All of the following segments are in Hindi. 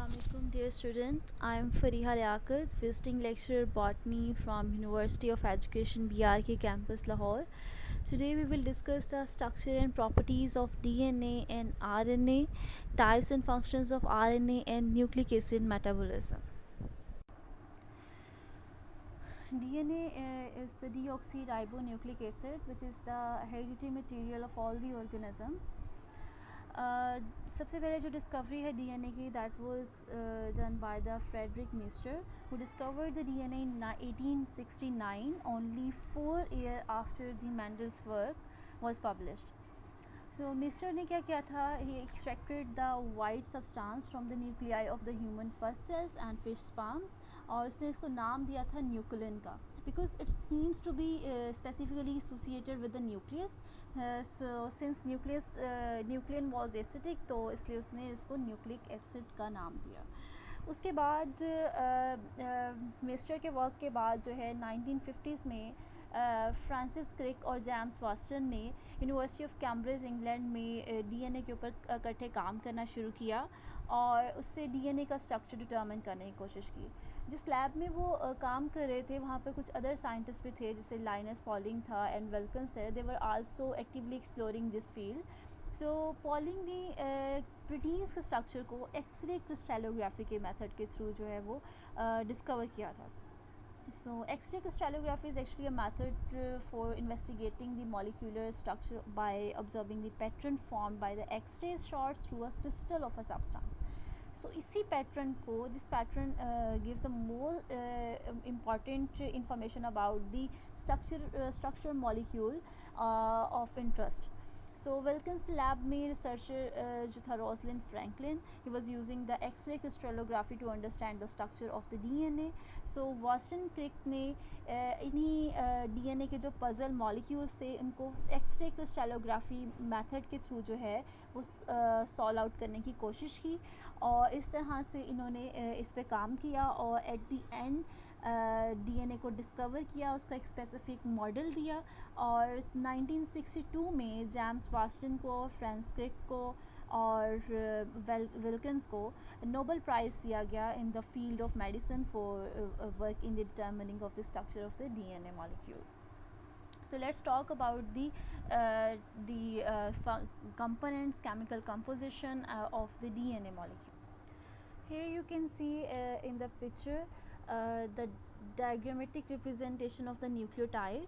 Assalamualaikum dear student. I am Fariha Liaquat, visiting lecturer botany from University of Education BRK campus Lahore. Today we will discuss the structure and properties of DNA and RNA, types and functions of RNA and nucleic acid metabolism. DNA is the deoxyribonucleic acid, which is the hereditary material of all the organisms. सबसे पहले जो डिस्कवरी है डीएनए की that was done by the Friedrich mister who discovered the DNA in 1869 only 4 year after the Mendel's work was published. So mister ने क्या किया था, he extracted the white substance from the nuclei of the human pus cells and fish sperms, और उसने इसको नाम दिया था न्यूक्लियन का, because it seems to be specifically associated with the nucleus. So since nucleon was acidic, तो इसलिए उसने इसको न्यूक्लिक एसिड का नाम दिया. उसके बाद मिस्टर के वर्क के बाद जो है 1950s में फ्रांसिस क्रिक और जेम्स वाटसन ने यूनिवर्सिटी ऑफ कैम्ब्रिज इंग्लैंड में डीएनए के ऊपर इकट्ठे काम करना शुरू किया और उससे डीएनए का स्ट्रक्चर डिटर्मिन करने की कोशिश की. जिस लैब में वो काम कर रहे थे वहाँ पे कुछ अदर साइंटिस्ट भी थे, जैसे लाइनस पॉलिंग था एंड विल्किंस थे. They were also actively exploring this field. So Pauling ने प्रोटीन्स के स्ट्रक्चर को एक्सरे क्रिस्टलोग्राफी के मेथड के थ्रू जो है वो डिस्कवर किया था. So X-ray crystallography is actually a method for investigating the molecular structure by observing the pattern formed by the X-ray shots through a crystal of a substance. So इसी pattern को, this pattern gives the more important information about the structure molecule of interest. So Wilkins lab में researcher जो था Roslin Franklin, he was using the X-ray crystallography to understand the structure of the DNA. So Watson Crick ने इन्हीं DNA के जो पजल मॉलिक्यूल्स थे उनको X-ray crystallography मेथड के थ्रू जो है वो सॉल्व आउट करने की कोशिश की, और इस तरह से इन्होंने इस पे काम किया और एट द एंड डीएनए को डिस्कवर किया, उसका एक स्पेसिफिक मॉडल दिया. और 1962 में जेम्स वाटसन को, फ्रांसिस क्रिक को और विल्किंस को नोबेल प्राइज़ दिया गया in the field of medicine for work in the determining of the structure of the DNA molecule. So let's talk about the components, chemical composition of the DNA molecule. Here you can see in the picture the diagrammatic representation of the nucleotide.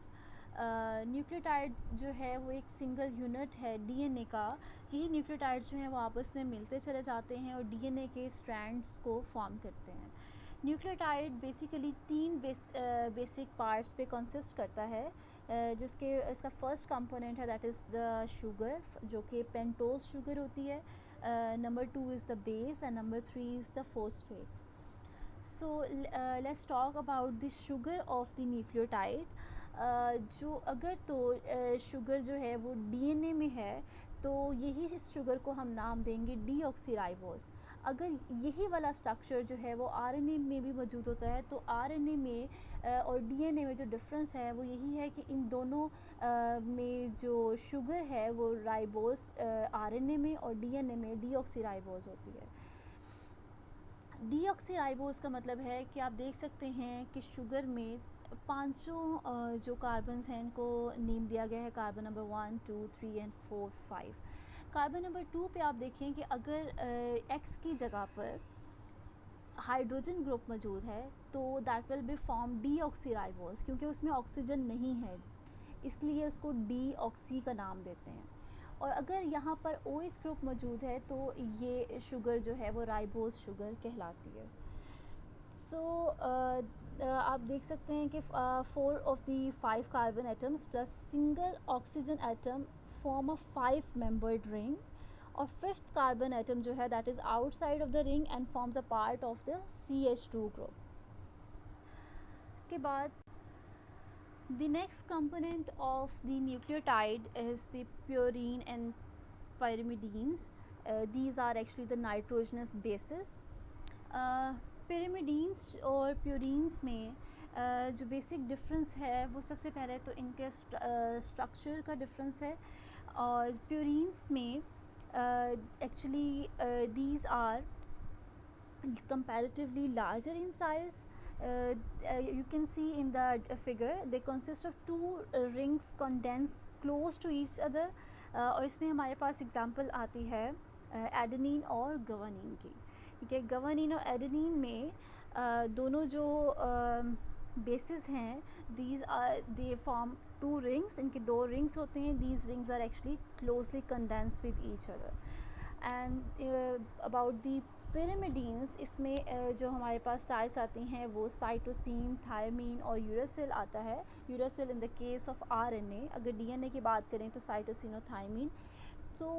Nucleotide जो है वो एक सिंगल यूनिट है डीएनए का. यही न्यूक्लियोटाइड जो हैं वो आपस में मिलते चले जाते हैं और डीएनए के स्ट्रैंड्स को फॉर्म करते हैं. न्यूक्लियोटाइड बेसिकली 3 बेसिक पार्ट्स पे कंसिस्ट करता है, जिसके इसका फर्स्ट कंपोनेंट है दैट इज़ द शुगर, जो कि पेंटोज शुगर होती है. Number 2 is the base and number 3 is the phosphate. So let's talk about the sugar of the nucleotide. जो अगर तो शुगर जो है वो डीएनए में है तो यही इस शुगर को हम नाम देंगे डीऑक्सीराइबोज. अगर यही वाला स्ट्रक्चर जो है वो आरएनए में भी मौजूद होता है तो आरएनए में और डीएनए में जो डिफरेंस है वो यही है कि इन दोनों में जो शुगर है वो राइबोज आरएनए में और डीएनए में डीऑक्सीराइबोज होती है. डीऑक्सीराइबोज का मतलब है कि आप देख सकते हैं कि शुगर में पांचों जो कार्बन्स हैं इनको नेम दिया गया है, carbon number 1, 2, 3 and 4, 5. Carbon number 2 पे आप देखें कि अगर एक्स की जगह पर हाइड्रोजन ग्रुप मौजूद है तो that will B form deoxyribose, क्योंकि उसमें ऑक्सीजन नहीं है इसलिए उसको डीऑक्सी का नाम देते हैं. और अगर यहाँ पर OH ग्रुप मौजूद है तो ये शुगर जो है वो राइबोज शुगर कहलाती है. सो आप देख सकते हैं कि 4 of the 5 carbon atoms plus single oxygen atom form a 5 membered ring, और 5th कार्बन एटम जो है that is outside of the ring and forms a part of the CH2 group. इसके बाद the next component of the nucleotide is the purine and pyrimidines. These are actually the nitrogenous bases. pyrimidines और purines में जो बेसिक डिफरेंस है वो सबसे पहले तो इनके स्ट्रक्चर का डिफरेंस है. और purines में actually these are comparatively larger in size. You can see in the figure they consist of two rings condensed close to each other. और इसमें हमारे पास एग्जांपल आती है एडेनिन और गवानीन की. ठीक है, गवानीन और एडेनिन में दोनों जो बेसिस हैं, these are they form two rings. इनके दो रिंग्स होते हैं. These rings are actually closely condensed with each other. And about the pyrimidines, इसमें जो हमारे पास टाइप्स आती हैं वो साइटोसिन, थायमीन और यूरासिल आता है. Uracil in the case of RNA. अगर डीएनए की बात करें तो साइटोसिन और thymine. So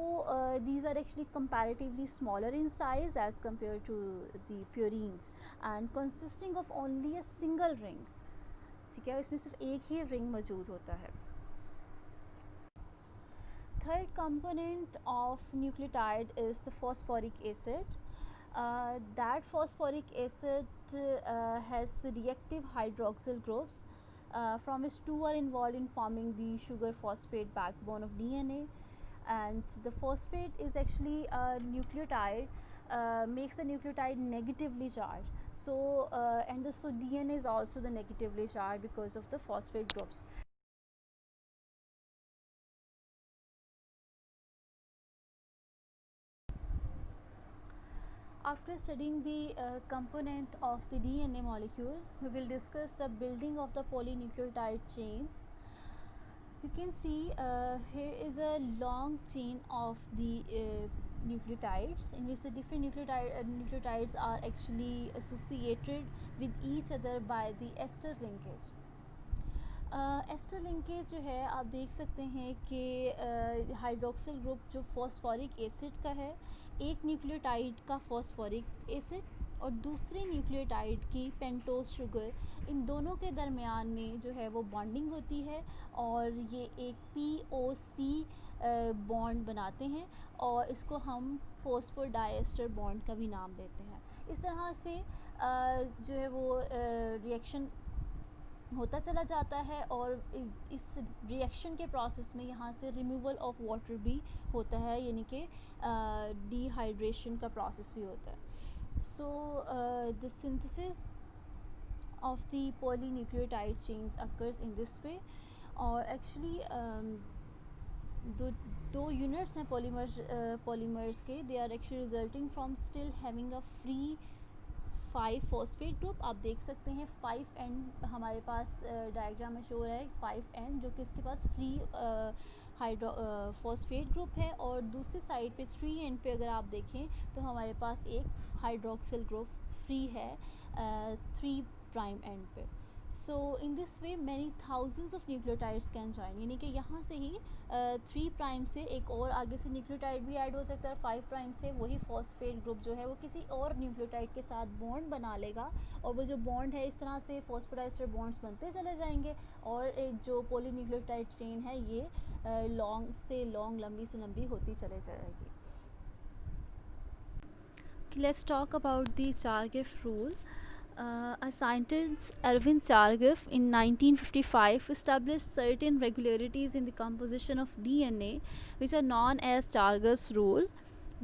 these are actually comparatively smaller in size as compared to the purines and consisting of only a single ring. ठीक है, इसमें सिर्फ एक ही रिंग मौजूद होता है. Third component of nucleotide is the phosphoric acid. That phosphoric acid has the reactive hydroxyl groups from which two are involved in forming the sugar phosphate backbone of DNA. And the phosphate is actually a nucleotide, makes the nucleotide negatively charged. So so DNA is also the negatively charged because of the phosphate groups. After studying the component of the DNA molecule, we will discuss the building of the polynucleotide chains. You can see here is a long chain of the nucleotides in which the different nucleotides are actually associated with each other by the ester linkage. Ester linkage जो है आप देख सकते हैं कि हाइड्रोक्सिल ग्रुप जो फॉस्फोरिक एसिड का है, एक न्यूक्लियोटाइड का फॉस्फोरिक एसिड और दूसरे न्यूक्लियोटाइड की पेंटोज शुगर, इन दोनों के दरमियान में जो है वो बॉन्डिंग होती है और ये एक POC बॉन्ड बनाते हैं और इसको हम फॉस्फोडाइएस्टर बॉन्ड का भी नाम देते हैं. इस तरह से जो है वो रिएक्शन होता चला जाता है और इस रिएक्शन के प्रोसेस में यहाँ से रिमूवल ऑफ वाटर भी होता है, यानी कि डिहाइड्रेशन का प्रोसेस भी होता है. So the synthesis of the polynucleotide chains occurs in this way. और एक्चुअली दो यूनिट्स हैं पॉलीमर्स के. They are actually resulting from still having a free 5 phosphate group. आप देख सकते हैं 5 एंड हमारे पास डायग्राम में शो हो रहा है 5 एंड, जो कि इसके पास फ्री फॉस्फेट ग्रुप है. और दूसरी साइड पे 3 एंड पे अगर आप देखें तो हमारे पास एक हाइड्रोक्सिल ग्रुप फ्री है 3 प्राइम एंड पे. So in this way many thousands of nucleotides can join, यानी कि यहाँ से ही 3 प्राइम से एक और आगे से न्यूक्लियोटाइड भी ऐड हो सकता है. 5 प्राइम से वही फॉस्फेट ग्रुप जो है वो किसी और न्यूक्लियोटाइड के साथ बॉन्ड बना लेगा और वो जो बॉन्ड है इस तरह से फॉस्फोडाइस्टर बॉन्ड्स बनते चले जाएंगे और एक जो पॉलीन्यूक्लियोटाइड चेन है ये लॉन्ग से लॉन्ग, लंबी से लंबी होती चले जाएगी. Let's talk about the Chargaff rule. A scientist, Erwin Chargaff, in 1955 established certain regularities in the composition of DNA which are known as Chargaff's rule.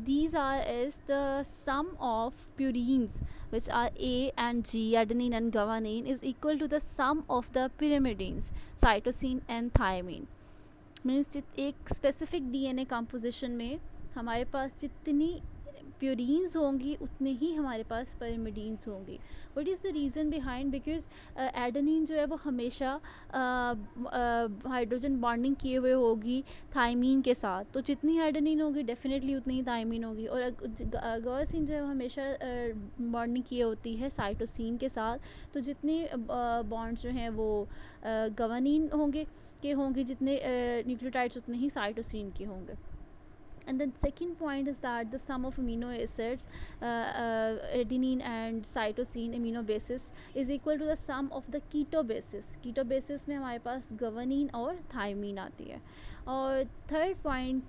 These are as the sum of purines, which are A and G, adenine and guanine, is equal to the sum of the pyrimidines, cytosine and thymine. Means एक specific DNA composition में हमारे पास जितनी प्यूरीन्स होंगी उतने ही हमारे पास pyrimidines होंगी. What is the reason behind? Because adenine जो है वो हमेशा हाइड्रोजन बॉन्डिंग किए हुए होगी थायमीन के साथ, तो जितनी एडेनिन होगी डेफिनेटली उतनी ही थायमीन होगी. और गवासीन जो है वो हमेशा बॉन्डिंग किए होती है साइटोसिन के साथ, तो जितने बॉन्ड्स जो हैं वो गवानीन होंगे जितने न्यूक्लियोटाइड्स उतने ही साइटोसिन के होंगे. And the second point is that the sum of amino acids, adenine and cytosine amino bases, is equal to the sum of the keto bases. Keto bases में हमारे पास गवानीन और थायमीन आती है. और थर्ड पॉइंट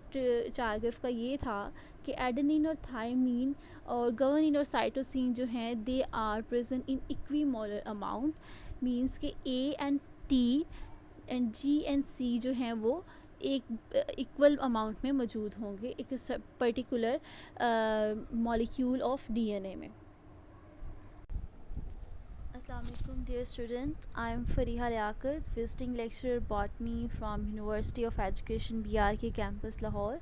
चारगिफ का ये था कि एडेनिन और थायमीन और गवानीन और साइटोसिन जो हैं they are present in equimolar amount. Means कि A and T and G and C जो हैं वो एक इक्वल अमाउंट में मौजूद होंगे एक पर्टिकुलर मॉलिक्यूल ऑफ DNA में. Assalamualaikum dear student. I am Fariha Liaquat, visiting lecturer botany from University of Education BRK campus Lahore.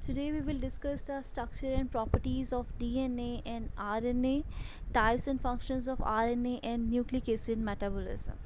Today we will discuss the structure and properties of DNA and RNA, types and functions of RNA and nucleic acid metabolism.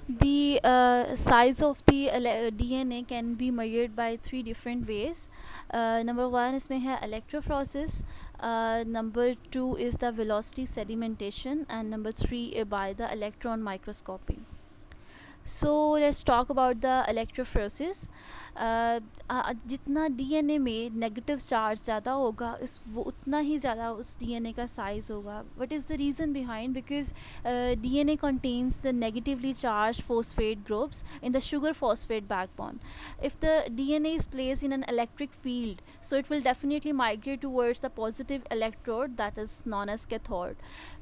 The size of the DNA can be measured by three different ways. Number one इसमें है electrophoresis. Number two is the velocity sedimentation, and number three by the electron microscopy. So let's talk about the electrophoresis. जितना डीएनए में नेगेटिव चार्ज ज़्यादा होगा इस वो उतना ही ज़्यादा उस डीएनए का साइज़ होगा. What is the reason behind? Because DNA contains the negatively charged phosphate groups in the sugar phosphate backbone. If the DNA is placed in an electric field, so it will definitely migrate towards the positive electrode, that is known as cathode.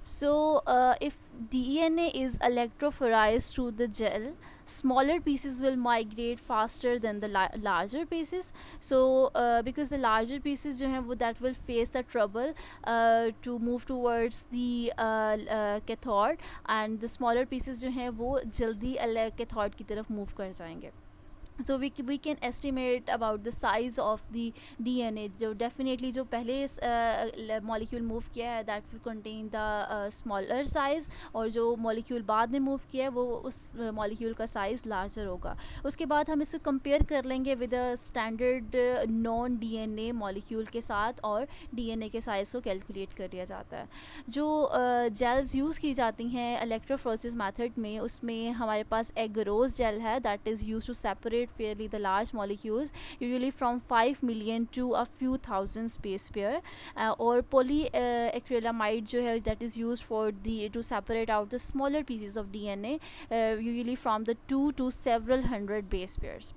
So if DNA is electrophorized through the gel, smaller pieces will migrate faster than the larger pieces. So because the larger pieces जो हैं वो that will face the trouble to move towards the cathode, and the smaller pieces जो हैं वो जल्दी cathode की तरफ move कर जाएंगे. So we can estimate about the size of the DNA. जो definitely जो पहले molecule move किया है that will contain the smaller size, और जो molecule बाद में move किया है वो उस molecule का size larger होगा. उसके बाद हम इसको compare कर लेंगे with a standard non DNA molecule के साथ, और DNA के size को calculate कर दिया जाता है. जो gels use की जाती हैं electrophoresis method में, उसमें हमारे पास agarose gel है that is used to separate fairly the large molecules, usually from 5 million to a few thousand base pair, or polyacrylamide जो है that is used for the to separate out the smaller pieces of DNA, usually from the 2 to several hundred base pairs.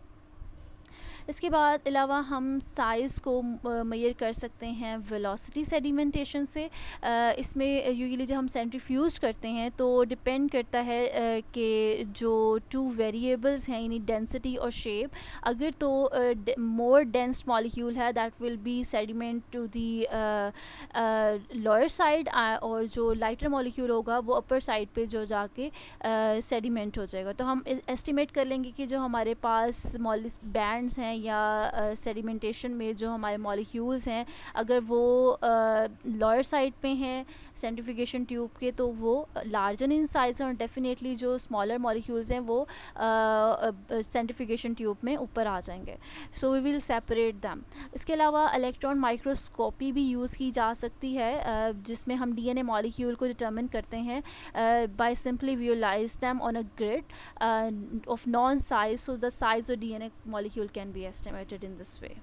इसके बाद अलावा हम साइज़ को मेजर कर सकते हैं वेलोसिटी सेडिमेंटेशन से. इसमें यूजुअली जब हम सेंट्रीफ्यूज करते हैं तो डिपेंड करता है कि जो टू वेरिएबल्स हैं यानी डेंसिटी और शेप, अगर तो मोर डेंस मॉलिक्यूल है that will be sediment to the lower side, और जो लाइटर मॉलिक्यूल होगा वो अपर साइड पे जो जाके सेडिमेंट हो जाएगा. तो हम एस्टिमेट कर लेंगे कि जो हमारे पास बैंड्स हैं या सेडिमेंटेशन में जो हमारे मॉलिक्यूल्स हैं, अगर वो लोअर साइड पे हैं सेंट्रीफ्यूगेशन ट्यूब के, तो वो लार्जर इन साइज हैं, और डेफिनेटली जो स्मॉलर मॉलिक्यूल्स हैं वो सेंट्रीफ्यूगेशन ट्यूब में ऊपर आ जाएंगे. So we will separate them. इसके अलावा इलेक्ट्रॉन माइक्रोस्कोपी भी यूज़ की जा सकती है, जिसमें हम डीएनए मॉलिक्यूल को डिटरमिन करते हैं by simply visualise them on a grid of known size, so the size of DNA molecule can be estimated in this way.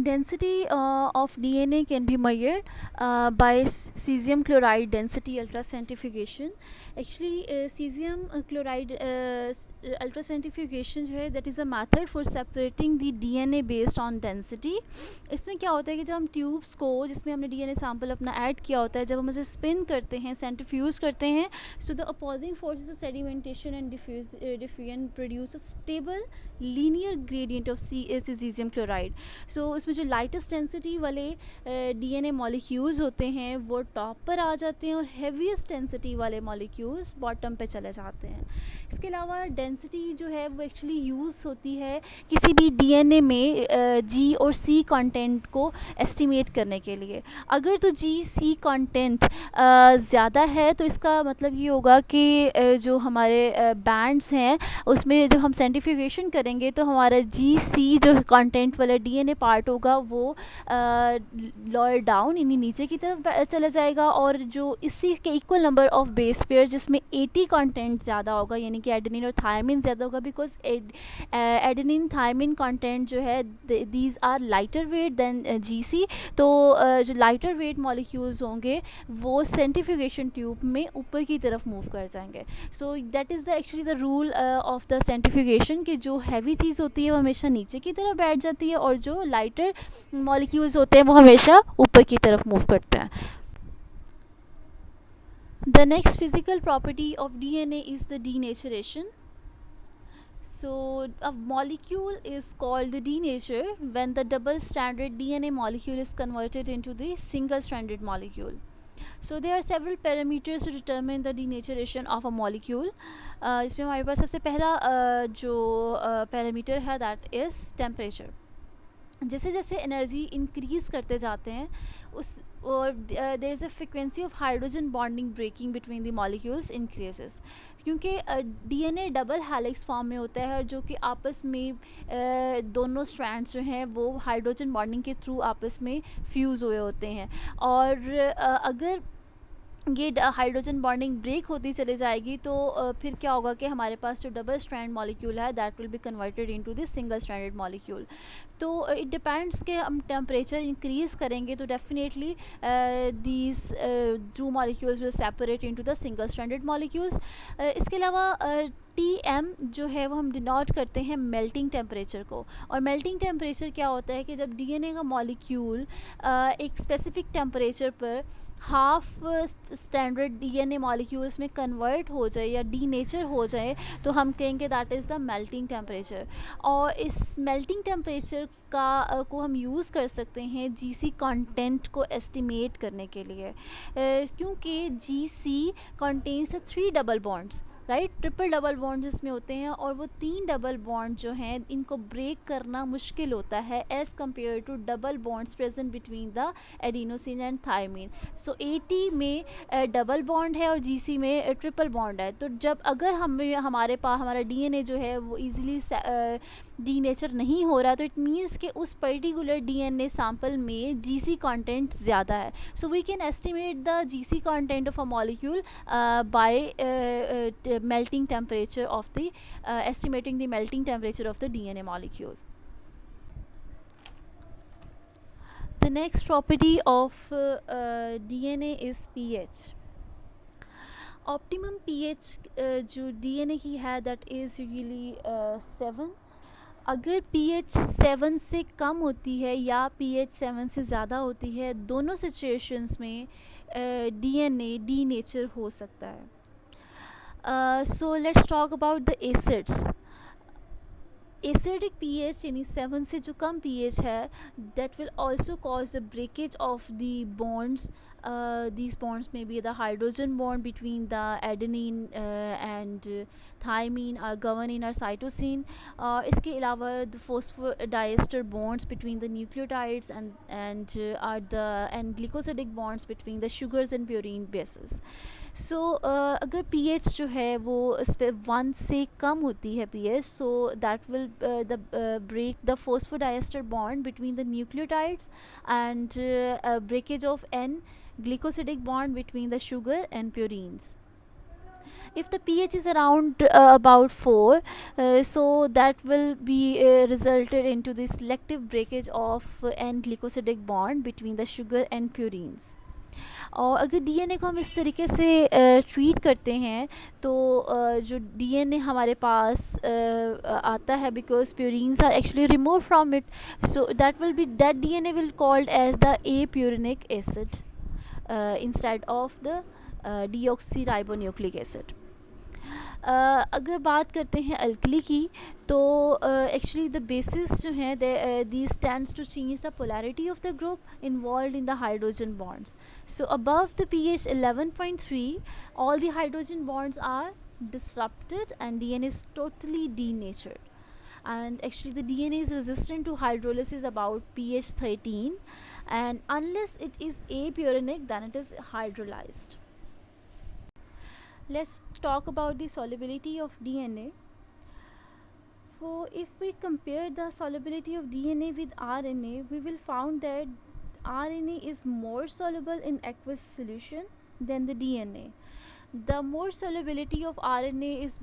Density of DNA can be measured by cesium chloride density ultracentrifugation. Actually, cesium chloride ultracentrifugation जो है, that is a method for separating the DNA based on density. इसमें क्या होता है कि जब हम ट्यूब्स को, जिसमें हमने DNA सैम्पल अपना ऐड किया होता है, जब हम उसे स्पिन करते हैं, सेंट्रीफ्यूज करते हैं, so the opposing forces of sedimentation and diffusion produce a stable linear gradient of cesium chloride. So उसमें जो लाइटेस्ट डेंसिटी वाले डीएनए मॉलिक्यूल्स होते हैं वो टॉप पर आ जाते हैं, और हेवीएस्ट डेंसिटी वाले मॉलिक्यूल्स बॉटम पे चले जाते हैं. इसके अलावा डेंसिटी जो है वो एक्चुअली यूज़ होती है किसी भी डीएनए में जी और सी कंटेंट को एस्टिमेट करने के लिए. अगर तो जी सी कंटेंट ज़्यादा है तो इसका मतलब ये होगा कि जो हमारे बैंड्स हैं उसमें जब हम सेंट्रीफ्यूगेशन करेंगे तो हमारा जी सी जो कंटेंट वाला डीएनए पार्ट होगा वो लोअर डाउन यानी नीचे की तरफ चला जाएगा, और जो इसी के equal number of base pair जिसमें 80 कंटेंट ज़्यादा होगा, यानी कि एडेनिन और थायमिन ज़्यादा होगा, बिकॉज एडेनिन थायमिन कंटेंट जो है these are lighter weight than GC. तो जो लाइटर वेट मॉलिक्यूल्स होंगे वो सेंट्रीफ्यूगेशन ट्यूब में ऊपर की तरफ मूव कर जाएंगे. So that is the actually the rule of the centrifugation, कि जो हैवी चीज़ होती है वो हमेशा नीचे की तरफ बैठ जाती है, और जो लाइटर मॉलिक्यूल्स होते हैं वो हमेशा ऊपर की तरफ मूव करते हैं. The next physical property of DNA is the denaturation. So a molecule is called the denature when the double stranded DNA molecule is converted into the single stranded molecule. So there are several parameters to determine the denaturation of a molecule. इसमें हमारे पास सबसे पहला जो पैरामीटर है दैट इज़ टेम्परेचर. जैसे जैसे एनर्जी इंक्रीज़ करते जाते हैं उस और there is a frequency of hydrogen bonding breaking between the molecules increases, क्योंकि डीएनए डबल हेलिक्स फॉर्म में होता है, जो कि आपस में दोनों स्ट्रैंड्स जो हैं वो हाइड्रोजन बॉन्डिंग के थ्रू आपस में फ्यूज़ हुए होते हैं. और अगर ये हाइड्रोजन बॉन्डिंग ब्रेक होती चली जाएगी तो फिर क्या होगा कि हमारे पास जो डबल स्ट्रैंड मॉलिक्यूल है that will be converted into this single stranded molecule. तो इट डिपेंड्स कि हम टेम्परेचर इंक्रीज़ करेंगे तो definitely these two molecules will separate into the single stranded molecules. इसके अलावा TM जो है वो हम डिनोट करते हैं मेल्टिंग टेम्परेचर को. और मेल्टिंग टेम्परेचर क्या होता है कि जब डीएनए का मॉलिक्यूल एक स्पेसिफिक टेम्परेचर पर हाफ स्टैंडर्ड डीएनए मॉलिक्यूल्स में कन्वर्ट हो जाए या डीनेचर हो जाए तो हम कहेंगे that is the melting temperature. और इस मेल्टिंग टेम्परेचर का को हम यूज़ कर सकते हैं जीसी कंटेंट को एस्टिमेट करने के लिए, क्योंकि GC contains 3 double bonds, right. Triple double bond जिसमें होते हैं, और वो 3 डबल बॉन्ड जो हैं इनको ब्रेक करना मुश्किल होता है as compare to double bonds present between the adenosine and thymine. So 80 में डबल बॉन्ड है और जीसी में ट्रिपल बॉन्ड है. तो जब अगर हमारे पास हमारा डीएनए जो है वो ईजिली डीनेचर नहीं हो रहा तो इट मीन्स कि उस पर्टिकुलर डीएनए सैंपल में जीसी कंटेंट ज़्यादा है. So we can estimate the GC content of a molecule by melting temperature of the estimating the melting temperature of the DNA molecule. The next property of DNA is pH. Optimum pH जो DNA की है that is usually 7. अगर pH 7 से कम होती है या pH 7 से ज़्यादा होती है, दोनों सिचुएशंस में DNA डीनेचर हो सकता है. So let's talk about the acids. Acidic pH यानी 7 से जो कम पीएच है, that will also cause the breakage of the bonds. These bonds may be the hydrogen bond between the adenine and thymine or guanine or cytosine. इसके अलावा the phosphodiester bonds between the nucleotides and glycosidic bonds between the sugars and purine bases. सो अगर पीएच जो है वो इस पर 1 से कम होती है pH, so that will the break the phosphodiester bond between the nucleotides and breakage of an glycosidic bond between the sugar and purines. If the pH is around about 4, so that will be resulted into the selective breakage of n glycosidic bond between the sugar and purines. और अगर डीएनए को हम इस तरीके से ट्रीट करते हैं तो जो डीएनए हमारे पास आता है, because purines are actually remove from it, so that DNA will called as the a purinic acid instead of the deoxyribonucleic acid. अगर बात करते हैं अल्कली की, तो एक्चुअली द बेसिस जो हैं these stands to change the polarity of the group involve in the hydrogen bonds. So above the pH 11.3 all the hydrogen bonds are disrupted and DNA is totally denatured. And actually the DNA is resistant to hydrolysis about pH 13, and unless it is apurinic then it is hydrolyzed. Let's talk about the solubility of DNA. So if we compare the solubility of DNA with RNA, we will find that RNA is more soluble in aqueous solution than the DNA. The more solubility of RNA is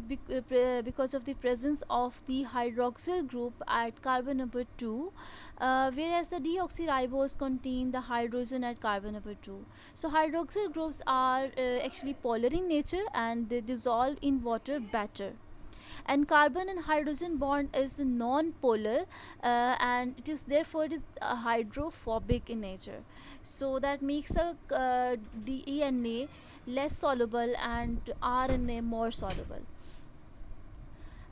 because of the presence of the hydroxyl group at carbon number 2, whereas the deoxyribose contain the hydrogen at carbon number 2. So hydroxyl groups are actually polar in nature and they dissolve in water better. And carbon and hydrogen bond is non-polar, and it is therefore it is hydrophobic in nature. So that makes a DNA less soluble and RNA more soluble.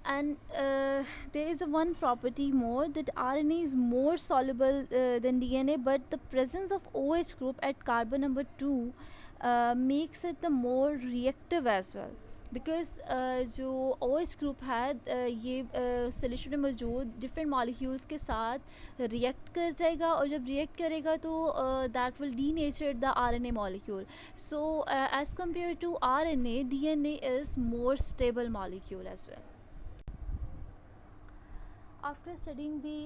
And there is one property more, that RNA is more soluble than DNA, but the presence of OH group at carbon number 2 makes it the more reactive as well. Because जो OH ग्रुप है ये सोल्यूशन में मौजूद डिफरेंट मॉलिक्यूल्स के साथ रिएक्ट कर जाएगा, और जब रिएक्ट करेगा तो that will denature the RNA molecule. So as compare to RNA, DNA is more stable molecule as well. After studying the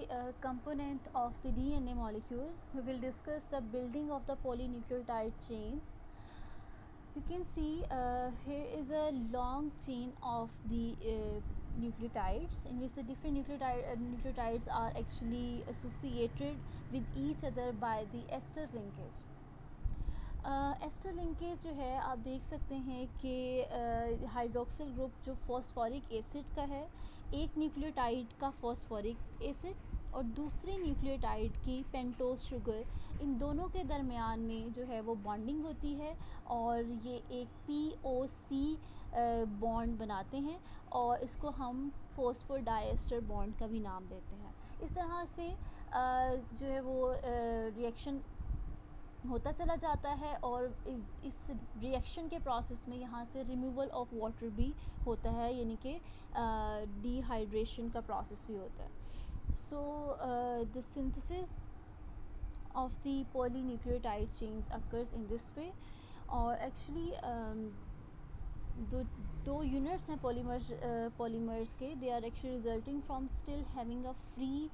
component of the DNA molecule, we will discuss the building of the polynucleotide chains. You can see here is a long chain of the nucleotides, in which the different nucleotides are actually associated with each other by the ester linkage. Ester linkage जो है आप देख सकते हैं कि हाइड्रोक्सिल ग्रुप जो फॉस्फोरिक एसिड का है, एक न्यूक्लियोटाइड का फॉस्फोरिक एसिड और दूसरे न्यूक्लियोटाइड की पेंटोज शुगर, इन दोनों के दरमियान में जो है वो बॉन्डिंग होती है और ये एक POC बॉन्ड बनाते हैं, और इसको हम फॉस्फोडाइएस्टर बॉन्ड का भी नाम देते हैं. इस तरह से जो है वो रिएक्शन होता चला जाता है, और इस रिएक्शन के प्रोसेस में यहाँ से रिमूवल ऑफ वाटर भी होता है, यानी कि डिहाइड्रेशन का प्रोसेस भी होता है. So the synthesis of the polynucleotide chains occurs in this way. और एक्चुअली दो यूनिट्स हैं पॉलीमर्स के, they are actually resulting from still having a free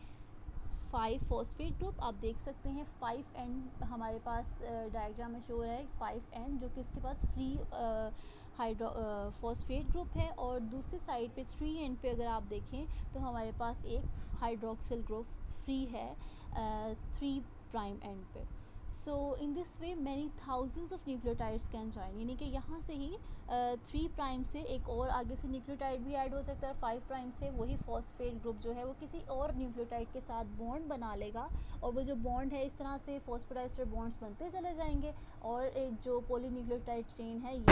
5 phosphate group. आप देख सकते हैं 5 एंड हमारे पास डायग्राम में शो हो रहा है 5 एंड, जो कि इसके पास फ्री फॉस्फेट ग्रुप है, और दूसरी साइड पे 3 एंड पे अगर आप देखें तो हमारे पास एक हाइड्रोक्सिल ग्रुप फ्री है 3 प्राइम एंड पे. So in this way many thousands of nucleotides can join, यानी कि यहाँ से ही 3 प्राइम से एक और आगे से न्यूक्लियोटाइड भी ऐड हो सकता है, और 5 प्राइम से वही फॉस्फेट ग्रुप जो है वो किसी और न्यूक्लियोटाइड के साथ बॉन्ड बना लेगा, और वो जो बॉन्ड है इस तरह से फॉस्फोडाइस्टर बॉन्ड्स बनते चले जाएंगे, और एक जो पॉलीन्यूक्लियोटाइड चेन है ये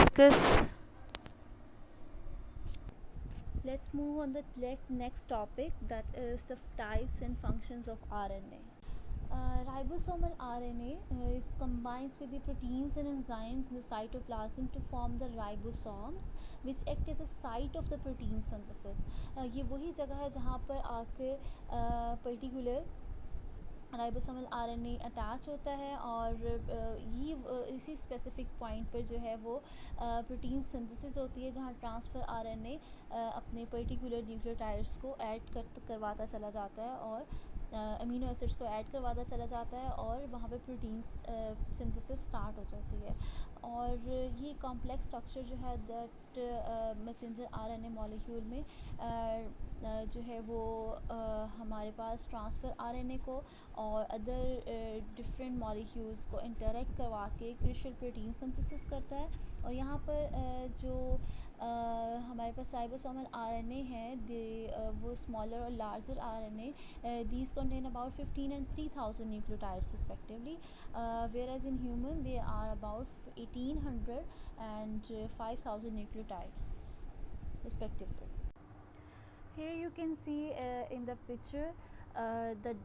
Let's move on the next topic, that is the types and functions of RNA. Ribosomal RNA is combines with the proteins and enzymes in the cytoplasm to form the ribosomes, which act as a site of the protein synthesis. ये वही जगह है जहाँ पर आकर पर्टिकुलर राइबोसोमल आरएनए अटैच होता है, और ये इसी स्पेसिफिक पॉइंट पर जो है वो प्रोटीन सिंथेसिस होती है, जहाँ ट्रांसफ़र आरएनए अपने पर्टिकुलर न्यूक्लियोटाइड्स को ऐड करवाता चला जाता है, और अमीनो एसिड्स को ऐड करवाता चला जाता है, और वहाँ पे प्रोटीन सिंथेसिस स्टार्ट हो जाती है। और ये कॉम्प्लेक्स स्ट्रक्चर जो है दैट मैसेंजर आरएनए मॉलिक्यूल में जो है वो हमारे पास ट्रांसफ़र आरएनए को और अदर डिफरेंट मॉलिक्यूल्स को इंटरेक्ट करवा के क्रिस्टल प्रोटीन सिंथेसिस करता है। और यहाँ पर जो हमारे पास राइबोसोमल आरएनए है, वो स्मॉलर और larger RNA, these contain about 15 and 3000 nucleotides respectively, whereas in human they are about 1800 and 5000 nucleotides respectively. Here you can see in the picture the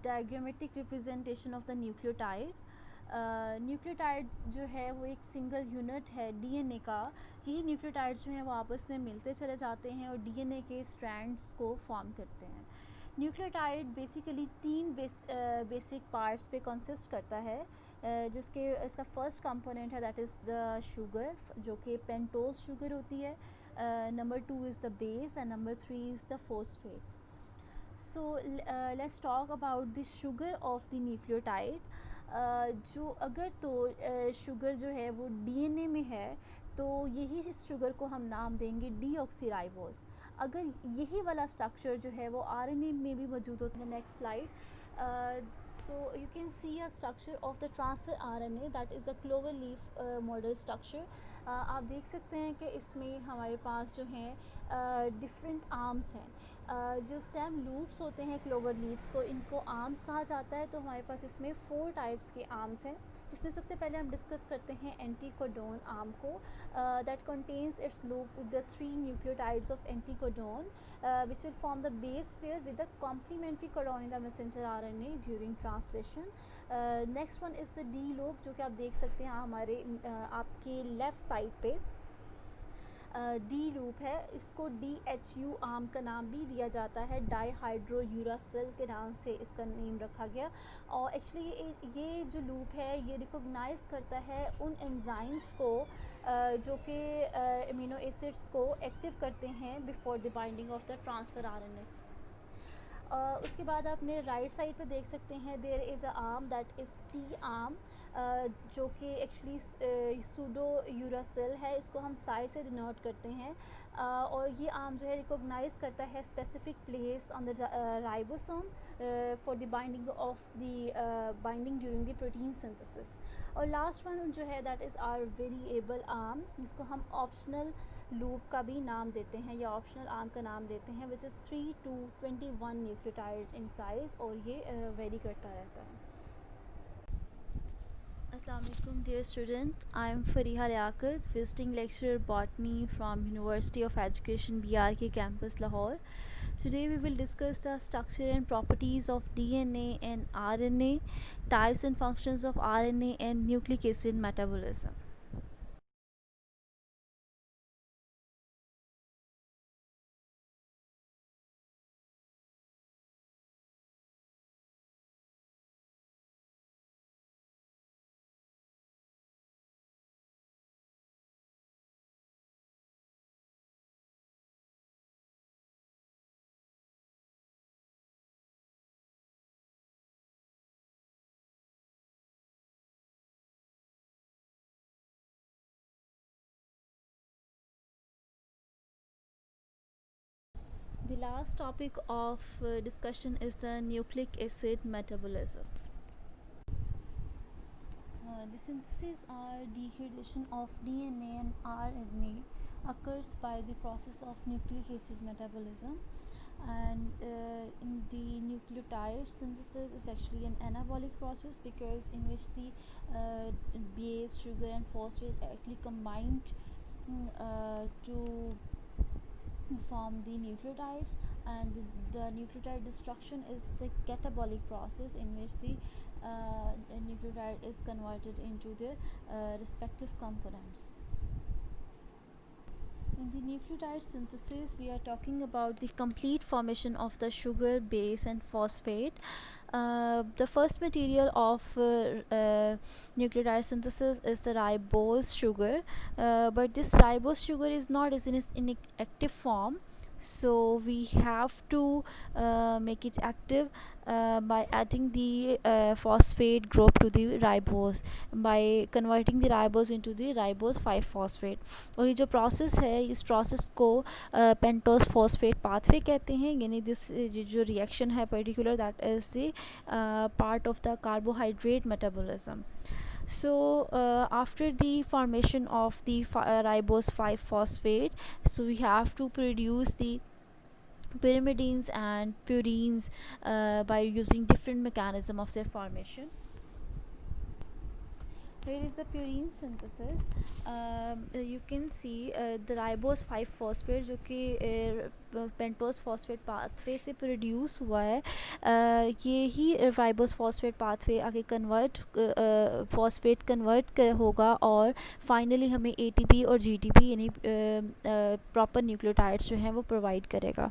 diagrammatic representation of the nucleotide. Nucleotide जो है वो एक सिंगल यूनिट है डीएनए का। यही न्यूक्लियोटाइड जो हैं वो आपस में मिलते चले जाते हैं और डीएनए के स्ट्रैंड्स को फॉर्म करते हैं। न्यूक्लियोटाइड बेसिकली तीन बेसिक पार्ट्स पे कंसिस्ट करता है, जिसके इसका फर्स्ट कंपोनेंट है दैट इज़ द शुगर, जो कि पेंटोज शुगर होती है। Number 2 is the base and number 3 is the phosphate. So let's talk about the sugar of the nucleotide. जो अगर तो शुगर जो है वो डीएनए में है, तो यही इस शुगर को हम नाम देंगे डीऑक्सीराइबोस। अगर यही वाला स्ट्रक्चर जो है वो आरएनए में भी मौजूद होता है। Next slide. So you can C a structure of the transfer RNA that is a clover leaf model structure. आप देख सकते हैं कि इसमें हमारे पास जो हैं डिफरेंट आर्म्स हैं। जो स्टेम लूप्स होते हैं क्लोवर लीव्स को, इनको आर्म्स कहा जाता है। तो हमारे पास इसमें 4 टाइप्स के आर्म्स हैं, जिसमें सबसे पहले हम डिस्कस करते हैं एंटीकोडोन आर्म को, that contains it's loop with the 3 nucleotides of anticodon which will form the base pair with the complementary codon in the messenger RNA during translation. Next one is the D loop, जो कि आप देख सकते हैं हमारे आपके लेफ़्ट साइड पे डी लूप है। इसको DHU आर्म का नाम भी दिया जाता है, डाईहाइड्रोयूरासिल के नाम से इसका नेम रखा गया। और एक्चुअली ये जो लूप है ये रिकॉग्नाइज करता है उन एंजाइम्स को जो कि अमीनो एसिड्स को एक्टिव करते हैं before the binding of the transfer RNA. उसके बाद आपने राइट साइड पे देख सकते हैं there is a arm that is T arm, जो कि एक्चुअली सूडो यूरासिल है। इसको हम साई से डिनोट करते हैं। और ये आर्म जो है रिकॉग्नाइज करता है specific place on the ribosome for the binding of the binding during the protein synthesis. और लास्ट वन जो है that is our variable arm, जिसको हम ऑप्शनल लूप का भी नाम देते हैं या ऑप्शनल आर्म का नाम देते हैं, which is 3 to 21 nucleotide in size, और ये वेरी करता रहता है। Assalamu alaikum dear student, I am Fariha Liaqat, visiting lecturer botany from University of Education BRK campus Lahore. Today we will discuss the structure and properties of DNA and RNA, types and functions of RNA and nucleic acid metabolism. The last topic of discussion is the nucleic acid metabolism. The synthesis or degradation of DNA and RNA occurs by the process of nucleic acid metabolism, and in the nucleotide synthesis is actually an anabolic process, because in which the base, sugar and phosphate actually combined to form the nucleotides, and the nucleotide destruction is the catabolic process in which the nucleotide is converted into the respective components. In the nucleotide synthesis, we are talking about the complete formation of the sugar, base, and phosphate. The first material of nucleotide synthesis is the ribose sugar, but this ribose sugar is not in its inactive form, so we have to make it active by adding the phosphate group to the ribose, by converting the ribose into the ribose 5 phosphate. और ये जो प्रोसेस है, इस प्रोसेस को पेंटोस फॉस्फेट पाथवे कहते हैं, यानी दिस जो रिएक्शन है particular, that is the part of the carbohydrate metabolism. So after the formation of the ribose 5 phosphate, so we have to produce the pyrimidines and purines by using different mechanism of their formation. Here is the purine synthesis. You can see the ribose 5 phosphate जो कि पेंटोस फॉस्फेट पाथवे से प्रोड्यूस हुआ है, ये ही राइबोस फॉस्फेट पाथवे आगे कन्वर्ट फॉस्फेट कन्वर्ट होगा और फाइनली हमें एटीपी और जीटीपी यानी प्रॉपर न्यूक्लियोटाइड्स जो हैं वो प्रोवाइड करेगा.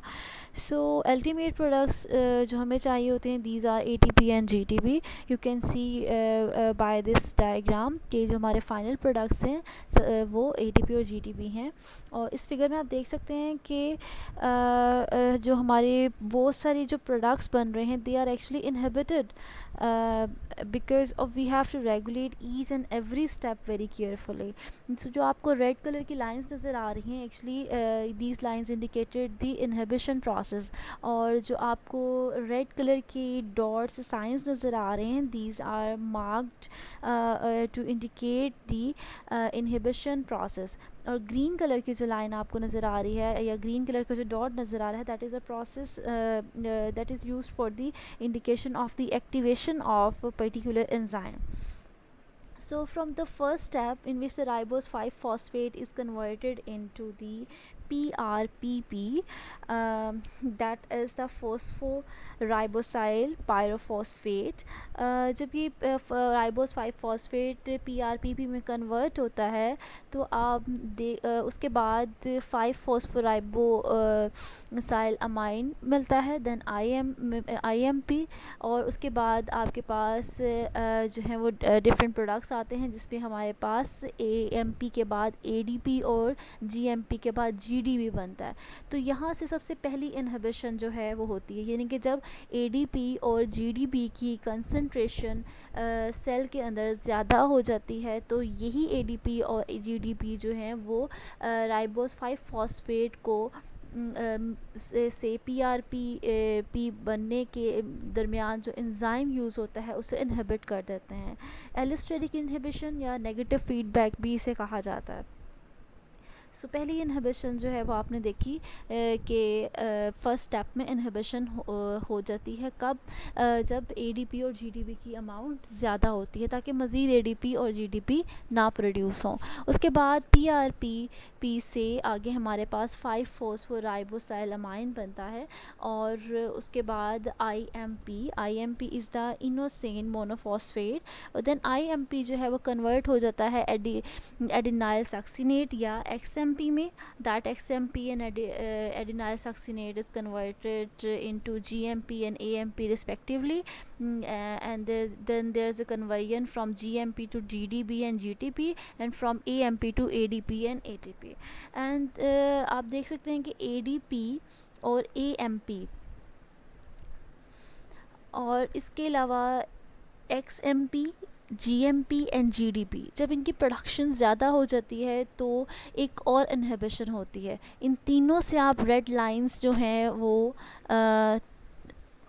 सो अल्टीमेट प्रोडक्ट्स जो हमें चाहिए होते हैं, these are ATP and GTP. You can see by this diagram कि जो हमारे फाइनल प्रोडक्ट्स हैं वो एटीपी और जीटीपी हैं. और इस फिगर में आप देख सकते हैं कि जो हमारे बहुत सारी जो प्रोडक्ट्स बन रहे हैं, they are actually inhibited because of we have to regulate each and every step very carefully. So जो आपको रेड कलर की लाइंस नज़र आ रही हैं, actually these lines indicated the inhibition process, और जो आपको रेड कलर की डॉट्स साइंस नज़र आ रहे हैं, these are marked to indicate the inhibition process. और ग्रीन कलर की जो लाइन आपको नज़र आ रही है या ग्रीन कलर का जो डॉट नज़र आ रहा है, that is a process that is used for the indication of the activation of particular enzyme. So from the first step in which the ribose 5 phosphate is converted into the PRPP, that is the phosphoribosyl pyrophosphate. जब ये राइबोस 5 फॉस्फेट PRPP में कन्वर्ट होता है, तो आप उसके बाद 5 फॉस्फोराइबोसाइल अमाइन मिलता है, देन IMP, और उसके बाद आपके पास जो है वो डिफरेंट प्रोडक्ट्स आते हैं, जिसमें हमारे पास AMP के बाद ADP और GMP के बाद GDP बनता है. तो यहाँ से सबसे पहली इनहिबिशन जो है वो होती है, यानी कि जब ADP और GDP की कंसंट्रेशन सेल के अंदर ज़्यादा हो जाती है, तो यही ADP और GDP जो हैं वो राइबोस 5 फॉस्फेट को से PRP बनने के दरमियान जो एंजाइम यूज़ होता है उसे इनहिबिट कर देते हैं. एलिस्टेरिक इनहिबिशन या नेगेटिव फीडबैक भी इसे कहा जाता है. सो पहली इनहिबिशन जो है वो आपने देखी कि फर्स्ट स्टेप में इनहिबिशन हो जाती है कब, जब ADP और GDP की अमाउंट ज़्यादा होती है, ताकि मज़ीद ADP और GDP ना प्रोड्यूस हों. उसके बाद PRPP से आगे हमारे पास 5 फॉस्फोराइबोसाइल अमाइन बनता है, और उसके बाद IMP इज़ द इनोसेन मोनोफॉस्फेट, और देन IMP जो है वो कन्वर्ट हो जाता है एडिनाइल सक्सिनेट या XMP में. That XMP and adenyl succinate is converted into GMP and AMP respectively, and then there's a conversion from GMP to GDP and GTP, and from AMP to ADP and ATP. and आप देख सकते हैं कि ADP और AMP और इसके अलावा XMP, GMP एंड GDP, जब इनकी प्रोडक्शन ज़्यादा हो जाती है तो एक और इनहिबिशन होती है. इन तीनों से आप रेड लाइंस जो हैं वो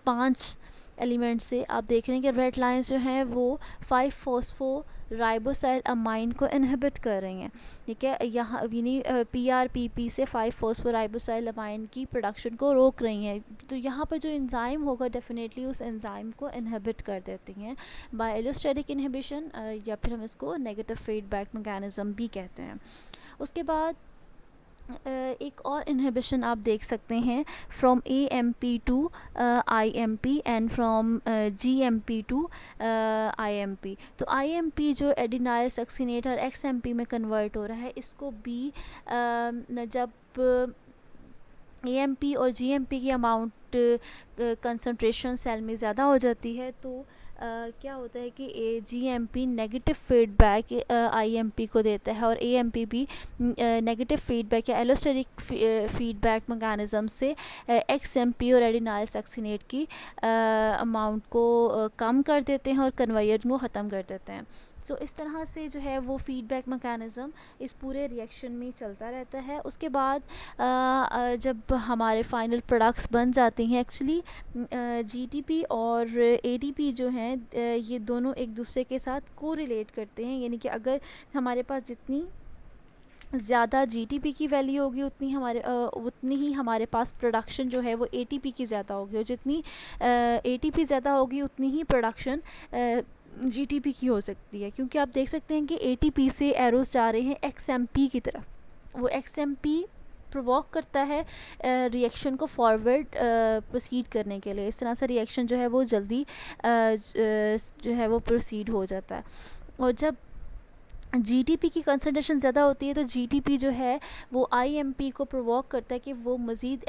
5 एलिमेंट से आप देख रहे हैं कि रेड लाइंस जो हैं वो 5 फॉस्फोराइबोसाइल अमाइन को इनहिबिट कर रही हैं. ठीक है, यहाँ यानी PRPP से 5 फॉस्फोराइबोसाइल अमाइन की प्रोडक्शन को रोक रही हैं. तो यहाँ पर जो एंजाइम होगा डेफिनेटली उस एंजाइम को इनहिबिट कर देती हैं बाय एलोस्टेरिक इनहिबिशन, या फिर हम इसको नेगेटिव फीडबैक मैकेनिज़्म भी कहते हैं. उसके बाद एक और इनहिबिशन आप देख सकते हैं from AMP to IMP and from GMP to IMP। तो IMP जो एडिनाइल सक्सिनेट और XMP में कन्वर्ट हो रहा है, इसको भी जब AMP और GMP की अमाउंट कंसंट्रेशन सेल में ज़्यादा हो जाती है तो क्या होता है कि GMP नेगेटिव फीडबैक IMP को देता है और AMP भी नेगेटिव फीडबैक या एलोस्टेरिक फीडबैक मैकेनिज़्म से XMP और एडिनाइल सक्सिनेट की अमाउंट को कम कर देते हैं और कन्वर्जन को ख़त्म कर देते हैं। सो इस तरह से जो है वो फीडबैक मैकेनिज़्म इस पूरे रिएक्शन में चलता रहता है। उसके बाद जब हमारे फाइनल प्रोडक्ट्स बन जाते हैं, एक्चुअली GTP और ATP जो हैं ये दोनों एक दूसरे के साथ कोरिलेट करते हैं, यानी कि अगर हमारे पास जितनी ज़्यादा GTP की वैल्यू होगी उतनी ही हमारे पास प्रोडक्शन जो है वो ATP की ज़्यादा होगी, और जितनी ATP ज़्यादा होगी उतनी ही प्रोडक्शन GTP की हो सकती है। क्योंकि आप देख सकते हैं कि ATP से एरोस जा रहे हैं XMP की तरफ, वो XMP प्रोवोक करता है रिएक्शन को फॉरवर्ड प्रोसीड करने के लिए। इस तरह से रिएक्शन जो है वो जल्दी जो है वो प्रोसीड हो जाता है। और जब GTP की कंसंट्रेशन ज़्यादा होती है तो GTP जो है वो IMP को प्रोवोक करता है कि वो मज़ीद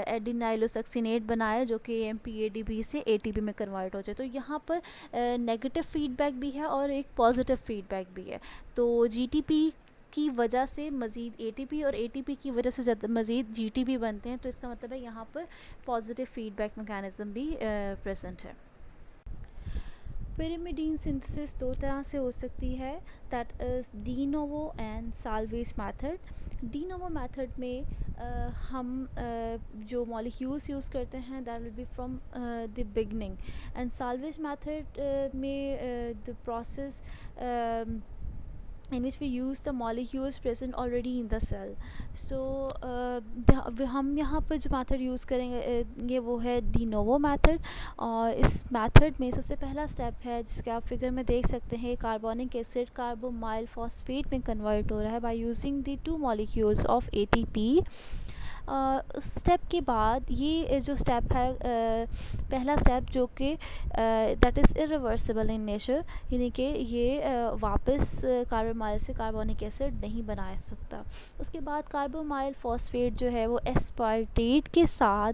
एडिनाइलोसक्सिनेट बनाए जो कि AMP ADP से ATP में कन्वर्ट हो जाए। तो यहाँ पर नेगेटिव फीडबैक भी है और एक पॉजिटिव फीडबैक भी है। तो GTP की वजह से मज़ीद ATP और ATP की वजह से ज़्यादा मज़ीद GTP बनते हैं। तो इसका मतलब है यहाँ पर पॉजिटिव फीडबैक मैकेनिज़्म भी प्रेजेंट है। पिरिमिडीन सिंथेसिस दो तरह से हो सकती है, that is de novo and salvage method. De novo method में हम जो मॉलिक्यूल्स यूज़ करते हैं that will be from the beginning, and salvage method में the process in which we use the molecules present already in the cell. So हम यहाँ पर जो मेथड यूज़ करेंगे वो है डी नोवो मेथड। और इस मेथड में सबसे पहला स्टेप है जिसके आप फिगर में देख सकते हैं, कार्बोनिक एसिड कार्बोमाइल फॉस्फेट में कन्वर्ट हो रहा है by using the 2 molecules of ATP। उस स्टेप के बाद ये जो स्टेप है पहला स्टेप जो कि that is irreversible in nature, यानी कि ये वापस कार्बोमाइल से कार्बोनिक एसिड नहीं बना सकता। उसके बाद कार्बोमाइल फॉस्फेट जो है वो एस्पार्टेट के साथ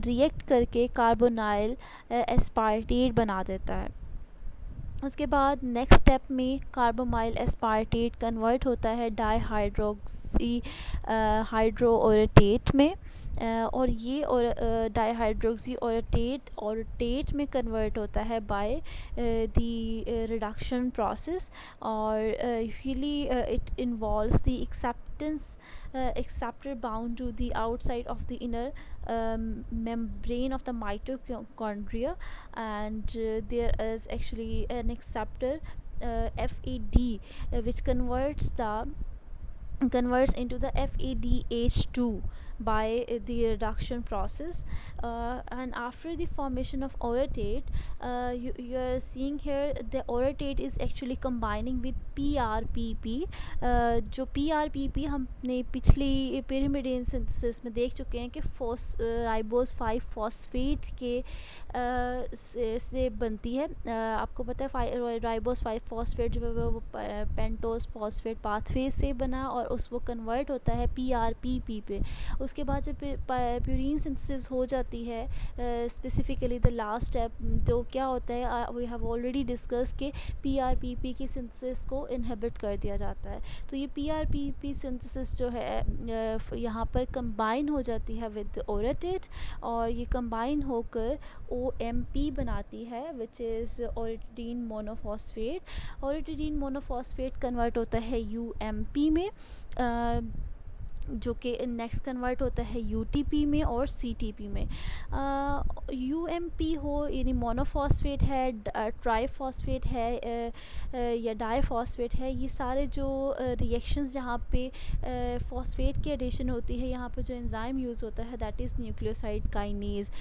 रिएक्ट करके कार्बोनाइल एस्पार्टेट बना देता है। उसके बाद नेक्स्ट स्टेप में कार्बोमाइल एस्पार्टेट कन्वर्ट होता है डाईहाइड्रोक्सी हाइड्रोओरेटेट में, और ये और डाईहाइड्रोक्सी ओरेटेट में कन्वर्ट होता है बाय द रिडक्शन प्रोसेस। और usually it involves the acceptor bound to the outside of the inner membrane of the mitochondria, and there is actually an acceptor FAD which converts into the FADH2 by the reduction process, and after the formation of orotate, you are seeing here the orotate is actually combining with PRPP। जो PRPP हमने पिछली pyrimidine synthesis में देख चुके हैं कि राइबोस 5 फॉस्फेट के से बनती है। आपको पता है राइबोस 5 फॉस्फेट जो है वो पेंटोस फॉस्फेट पाथवे से बना और वो कन्वर्ट होता है PRPP पे। उसके बाद जब प्यूरीन सिंथेसिस हो जाती है, स्पेसिफिकली द लास्ट स्टेप तो क्या होता है, वी हैव ऑलरेडी डिस्कस के PRPP की सिंथेसिस को इनहिबिट कर दिया जाता है। तो ये PRPP सिंथेसिस जो है यहाँ पर कंबाइन हो जाती है विद ओरेटेट, और ये कंबाइन होकर OMP बनाती है which is orotidine monophosphate. Orotidine monophosphate convert होता है UMP में। जो कि नेक्स्ट कन्वर्ट होता है यूटीपी में और सीटीपी में। यूएमपी हो यानी मोनोफॉस्फेट है, ट्राईफॉस्फेट है, या डाईफॉस्फेट है, ये सारे जो रिएक्शंस जहाँ पे फॉस्फेट की एडिशन होती है, यहाँ पे जो एंजाइम यूज़ होता है that is nucleoside kinase.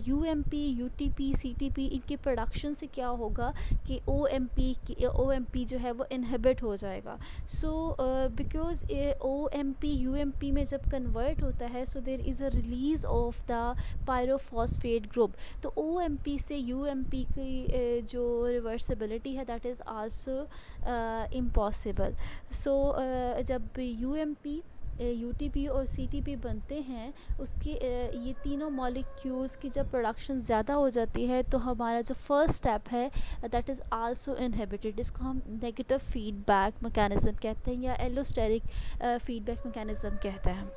UMP, UTP, CTP, इनके प्रोडक्शन से क्या होगा कि ओएमपी जो है वो इनहिबिट हो जाएगा। सो बिकॉज ओएमपी यूएमपी में जब कन्वर्ट होता है, so there is a release of the pyrophosphate group. तो ओएमपी से यूएमपी की जो रिवर्सिबिलिटी है that is also impossible. So जब यूएमपी, यूटीपी और सीटीपी बनते हैं, उसके ये तीनों मॉलिक्यूल्स की जब प्रोडक्शन ज़्यादा हो जाती है तो हमारा जो फर्स्ट स्टेप है दैट इज़ आल्सो इनहिबिटेड। इसको हम नेगेटिव फीडबैक मैकेनिज़्म कहते हैं या एलोस्टेरिक फीडबैक मैकेनिज़्म कहते हैं।